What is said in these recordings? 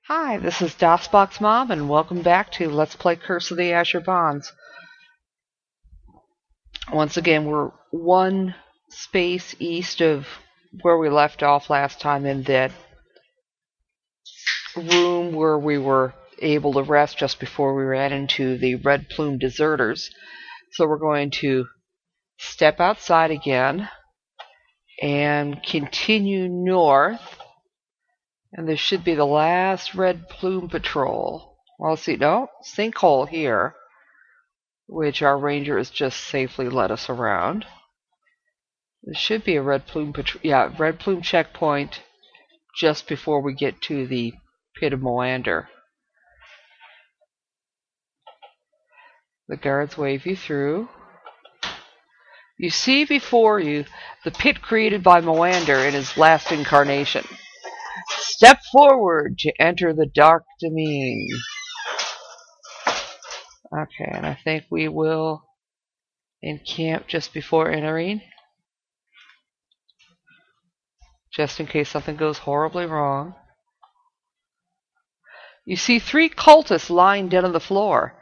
Hi, this is DOSBox Mom, and welcome back to Let's Play Curse of the Azure Bonds. Once again, we're one space east of where we left off last time in that room where we were able to rest just before we ran into the red plume deserters. So we're going to step outside again and continue north. And this should be the last red plume patrol. Well, let's see. No, sinkhole here, which our ranger has just safely led us around. This should be a red plume patrol. Yeah, red plume checkpoint just before we get to the Pit of Moander. The guards wave you through. You see before you the pit created by Moander in his last incarnation. Step forward to enter the dark demesne. Okay, and I think we will encamp just before entering, just in case something goes horribly wrong. You see 3 cultists lying dead on the floor.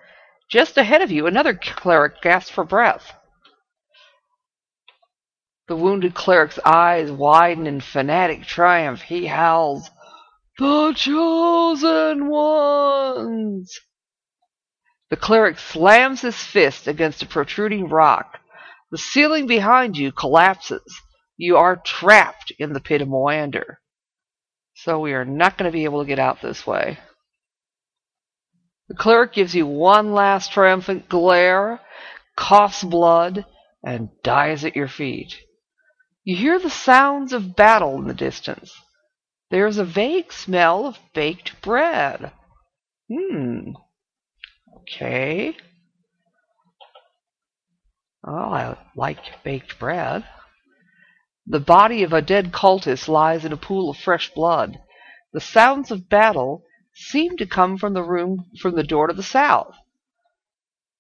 Just ahead of you, another cleric gasps for breath. The wounded cleric's eyes widen in fanatic triumph. He howls, "The chosen ones!" The cleric slams his fist against a protruding rock. The ceiling behind you collapses. You are trapped in the Pit of Moander. So we are not going to be able to get out this way. The cleric gives you one last triumphant glare, coughs blood, and dies at your feet. You hear the sounds of battle in the distance. There is a vague smell of baked bread. Okay. Well, I like baked bread. The body of a dead cultist lies in a pool of fresh blood. The sounds of battle seem to come from the door to the south.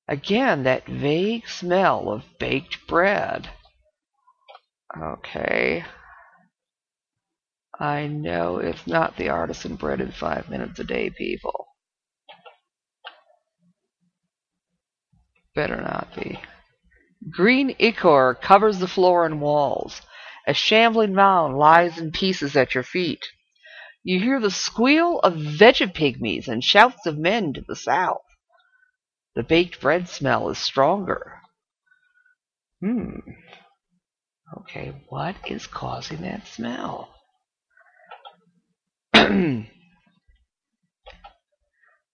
Again, that vague smell of baked bread. Okay. I know it's not the artisan bread in 5 minutes a day, people. Better not be. Green ichor covers the floor and walls. A shambling mound lies in pieces at your feet. You hear the squeal of veggie-pygmies and shouts of men to the south. The baked bread smell is stronger. Okay, what is causing that smell?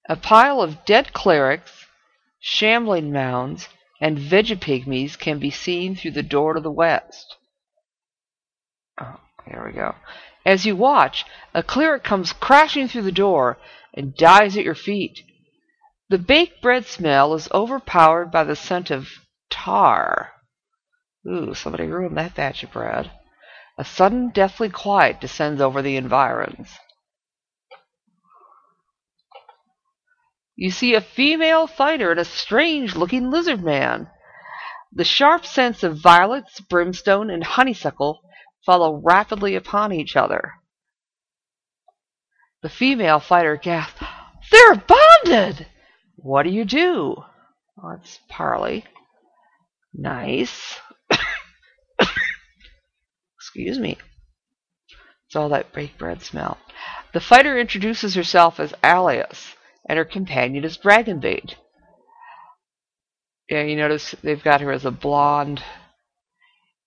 A pile of dead clerics, shambling mounds, and veggie-pygmies can be seen through the door to the west. Oh, here we go. As you watch, a cleric comes crashing through the door and dies at your feet. The baked bread smell is overpowered by the scent of tar. Ooh, somebody ruined that batch of bread. A sudden deathly quiet descends over the environs. You see a female fighter and a strange-looking lizard man. The sharp scents of violets, brimstone, and honeysuckle follow rapidly upon each other. The female fighter gasps, "They're bonded!" What do? Oh, it's parley. Nice. Excuse me. It's all that baked bread smell. The fighter introduces herself as Alias, and her companion is Dragonbait. Yeah, you notice they've got her as a blonde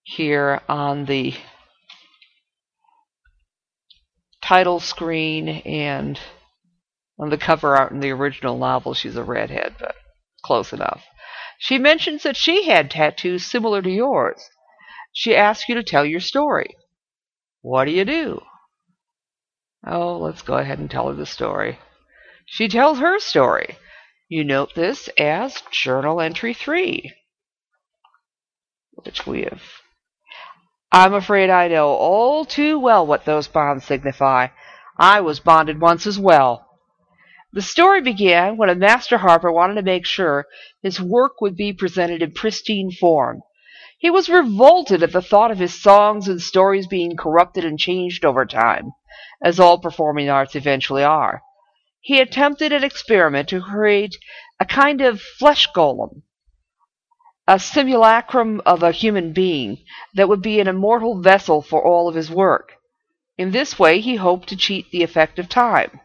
here on the title screen, and on the cover art in the original novel she's a redhead, but close enough. She mentions that she had tattoos similar to yours. She asks you to tell your story. What do? Oh, let's go ahead and tell her the story. She tells her story. You note this as Journal Entry 3, which we have. I'm afraid I know all too well what those bonds signify. I was bonded once as well. The story began when a master harper wanted to make sure his work would be presented in pristine form. He was revolted at the thought of his songs and stories being corrupted and changed over time, as all performing arts eventually are. he attempted an experiment to create a kind of flesh golem, a simulacrum of a human being that would be an immortal vessel for all of his work. In this way, he hoped to cheat the effect of time.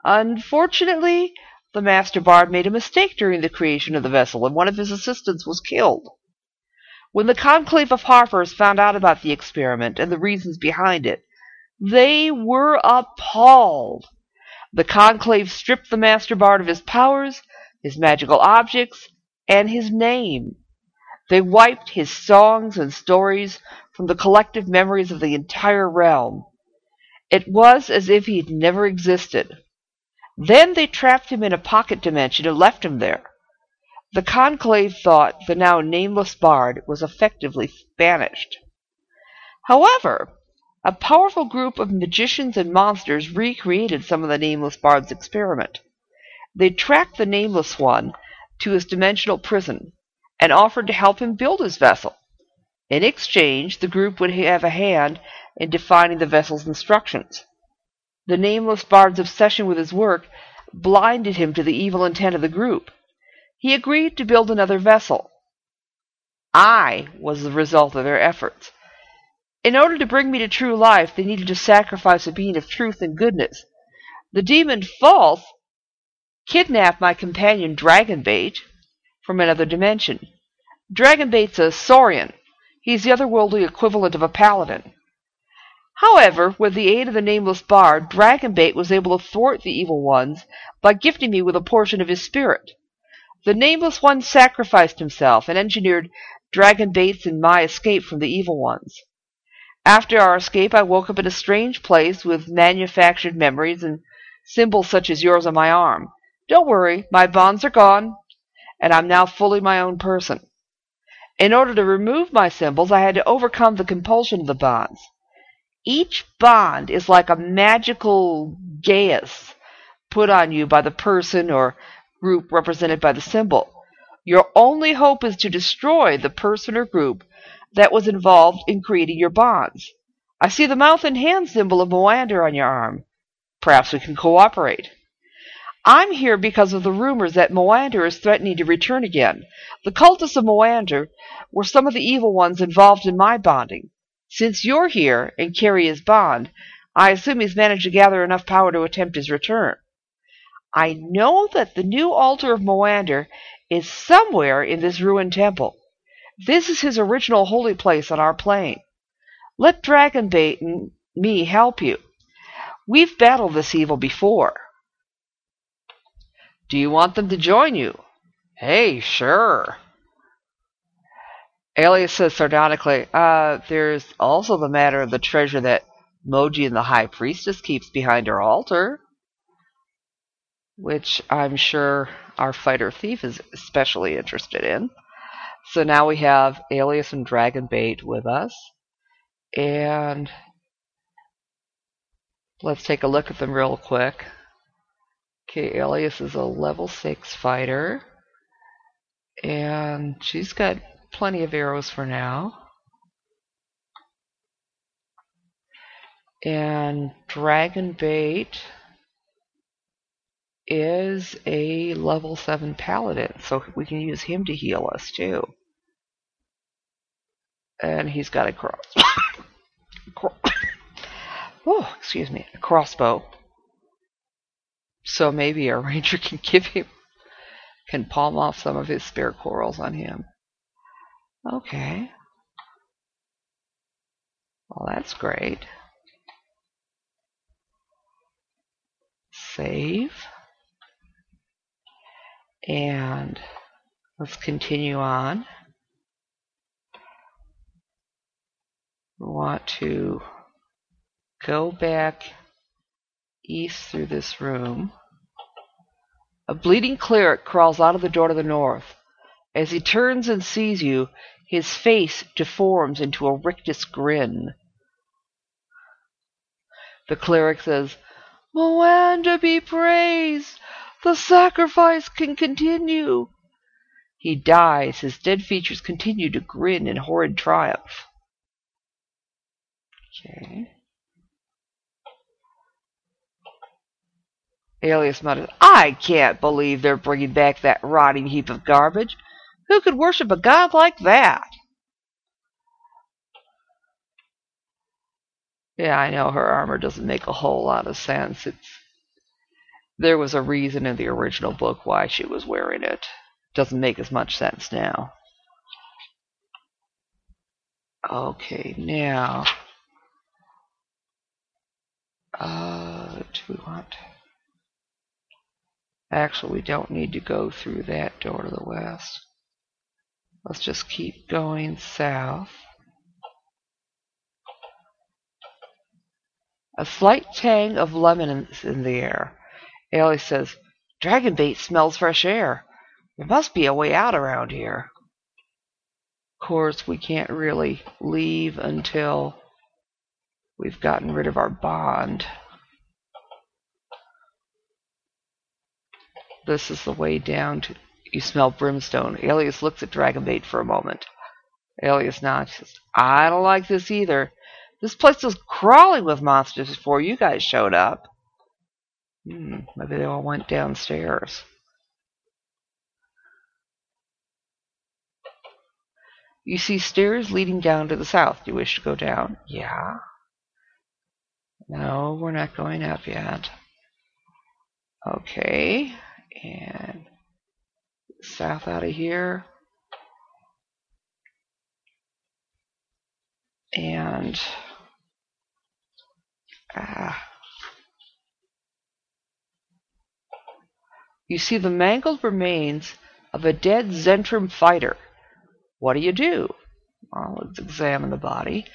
Unfortunately, the Master Bard made a mistake during the creation of the vessel, and one of his assistants was killed. When the conclave of harpers found out about the experiment and the reasons behind it, they were appalled. The conclave stripped the Master Bard of his powers, his magical objects, and his name. They wiped his songs and stories from the collective memories of the entire realm. It was as if he had never existed. Then they trapped him in a pocket dimension and left him there. The conclave thought the now nameless bard was effectively banished. However, a powerful group of magicians and monsters recreated some of the nameless bard's experiment. They tracked the nameless one to his dimensional prison and offered to help him build his vessel. In exchange, the group would have a hand in defining the vessel's instructions. The nameless bard's obsession with his work blinded him to the evil intent of the group. He agreed to build another vessel. I was the result of their efforts. In order to bring me to true life, they needed to sacrifice a being of truth and goodness. The demon False kidnapped my companion Dragonbait from another dimension. Dragonbait's a saurian. He's the otherworldly equivalent of a paladin. However, with the aid of the nameless bard, Dragonbait was able to thwart the evil ones by gifting me with a portion of his spirit. The nameless one sacrificed himself and engineered Dragonbait's and my escape from the evil ones. After our escape, I woke up in a strange place with manufactured memories and symbols such as yours on my arm. Don't worry, my bonds are gone, and I'm now fully my own person. In order to remove my symbols, I had to overcome the compulsion of the bonds. Each bond is like a magical geas put on you by the person or group represented by the symbol. Your only hope is to destroy the person or group that was involved in creating your bonds. I see the mouth and hand symbol of Moander on your arm. Perhaps we can cooperate. I'm here because of the rumors that Moander is threatening to return again. The cultists of Moander were some of the evil ones involved in my bonding. Since you're here and carry his bond, I assume he's managed to gather enough power to attempt his return. I know that the new altar of Moander is somewhere in this ruined temple. This is his original holy place on our plane. Let Dragonbait and me help you. We've battled this evil before. Do you want them to join you? Hey, sure. Alias says sardonically, there's also the matter of the treasure that Moji and the High Priestess keeps behind her altar, which I'm sure our fighter thief is especially interested in. So now we have Alias and Dragonbait with us, and let's take a look at them real quick. Okay, Alias is a level 6 fighter, and she's got plenty of arrows for now. And Dragonbait is a level 7 paladin, so we can use him to heal us too. And he's got a a crossbow. So maybe our ranger can palm off some of his spare corals on him. Okay. Well, that's great. Save. And let's continue on. We want to go back east through this room. A bleeding cleric crawls out of the door to the north. As he turns and sees you, his face deforms into a rictus grin. The cleric says, "Moander be praised! The sacrifice can continue!" He dies. His dead features continue to grin in horrid triumph. Okay. Alias muttered, I can't believe they're bringing back that rotting heap of garbage. Who could worship a god like that? Yeah, I know her armor doesn't make a whole lot of sense. There was a reason in the original book why she was wearing it. Doesn't make as much sense now. Okay, now... do we want... Actually, we don't need to go through that door to the west. Let's just keep going south. A slight tang of lemon is in the air. Ailey says, Dragon bait smells fresh air. There must be a way out around here. Of course, we can't really leave until we've gotten rid of our bond. This is the way down to... You smell brimstone. Alias looks at Dragonbait for a moment. Alias nods. Says, I don't like this either. This place was crawling with monsters before you guys showed up. Maybe they all went downstairs. You see stairs leading down to the south. Do you wish to go down? Yeah. No, we're not going up yet. Okay. And south out of here. And you see the mangled remains of a dead Zentrum fighter. What do? Well, let's examine the body.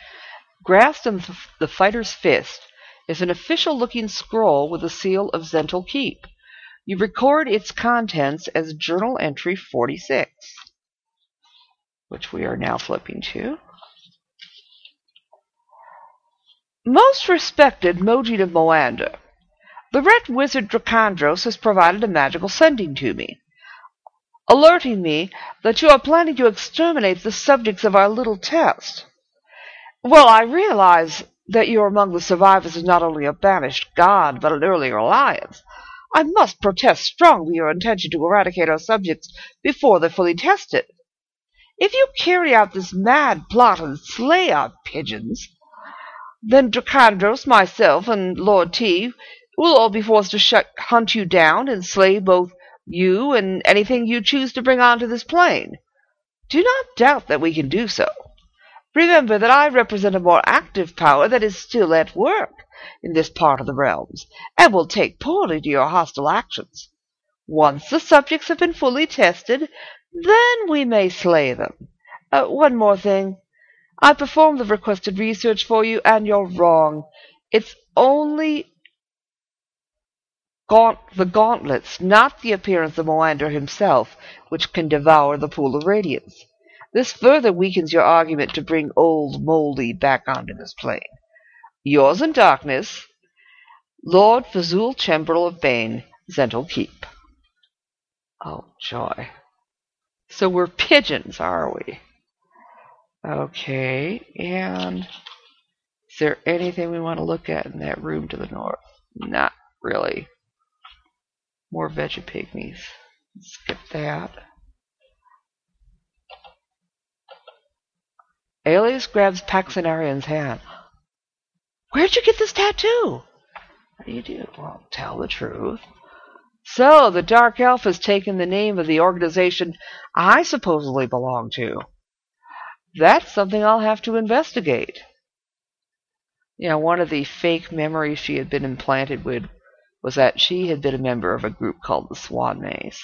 Grasped in the fighter's fist is an official-looking scroll with the seal of Zental Keep. You record its contents as Journal Entry 46, which we are now flipping to. Most respected Pit of Moander, the red wizard Dracandros has provided a magical sending to me, alerting me that you are planning to exterminate the subjects of our little test. Well, I realize that you are among the survivors of not only a banished god, but an earlier alliance. I must protest strongly your intention to eradicate our subjects before they're fully tested. If you carry out this mad plot and slay our pigeons, then Dracandros, myself, and Lord T will all be forced to hunt you down and slay both you and anything you choose to bring onto this plane. Do not doubt that we can do so. Remember that I represent a more active power that is still at work in this part of the realms, and will take poorly to your hostile actions. Once the subjects have been fully tested, then we may slay them. One more thing. I performed the requested research for you, and you're wrong. It's only the gauntlets, not the appearance of Moander himself, which can devour the pool of radiance. This further weakens your argument to bring old Moldy back onto this plane. Yours in darkness, Lord Fazul Chamberlain of Bane, Zental Keep. Oh, joy. So we're pigeons, are we? Okay, and is there anything we want to look at in that room to the north? Not really. More veggie-pygmies. Skip that. Alias grabs Paxenarian's hand. Where'd you get this tattoo? What do you do? Well, tell the truth. So, the Dark Elf has taken the name of the organization I supposedly belong to. That's something I'll have to investigate. You know, one of the fake memories she had been implanted with was that she had been a member of a group called the Swan Maze.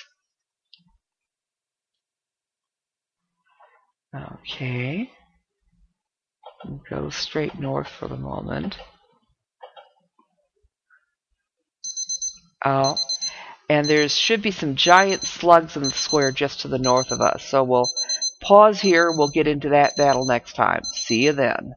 Okay. Go straight north for the moment. Oh, and there should be some giant slugs in the square just to the north of us. So we'll pause here. We'll get into that battle next time. See you then.